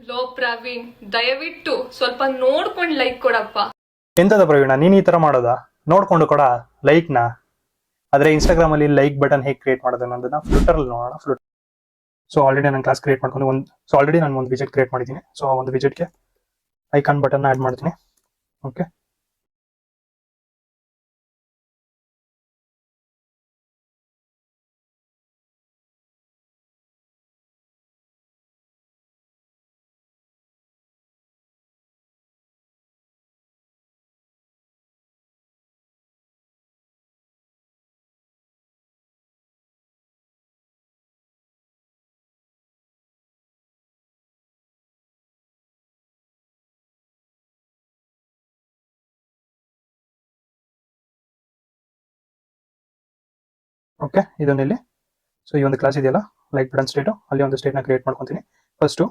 Low Praveen, ದಯವಿಟ್ಟು ಸ್ವಲ್ಪ ನೋಡ್ಕೊಂಡು ಲೈಕ್ ಕೊಡಪ್ಪ. ಎಂತದ ಪ್ರವೀಣ, ನೀನ್ ಈ ತರ ಮಾಡೋದಾ? ನೋಡ್ಕೊಂಡು ಕೊಡ ಲೈಕ್ನ. ಆದ್ರೆ ಇನ್ಸ್ಟಾಗ್ರಾಮ್ ಅಲ್ಲಿ ಲೈಕ್ ಬಟನ್ ಹೇಗೆ ಕ್ರಿಯೇಟ್ ಮಾಡೋದು ಅನ್ನೋದನ್ನ ಫ್ಲುಟರ್ ಅಲ್ಲಿ ನೋಡೋಣ. ಸೊ ಆಲ್ರೆಡಿ ನಾನು ಕ್ಲಾಸ್ ಕ್ರಿಯೇಟ್ ಮಾಡ್ಕೊಂಡು ಆಲ್ರೆಡಿ ನಾನು ಒಂದು ವಿಜೆಟ್ ಕ್ರಿಯೇಟ್ ಮಾಡಿದ್ದೀನಿ. ಸೊ ಆ ಒಂದು ವಿಜೆಟ್ಗೆ ಐಕಾನ್ ಬಟನ್ ಆಡ್ ಮಾಡ್ತೀನಿ. ಓಕೆ, ಓಕೆ ಇದೊಂದು ಇಲ್ಲಿ. ಸೊ ಈ ಒಂದು ಕ್ಲಾಸ್ ಇದೆಯಲ್ಲ ಲೈಕ್ ಬಟನ್ ಸ್ಟೇಟ್, ಅಲ್ಲಿ ಒಂದು ಸ್ಟೇಟ್ನ ಕ್ರಿಯೇಟ್ ಮಾಡ್ಕೊತೀನಿ. ಫಸ್ಟು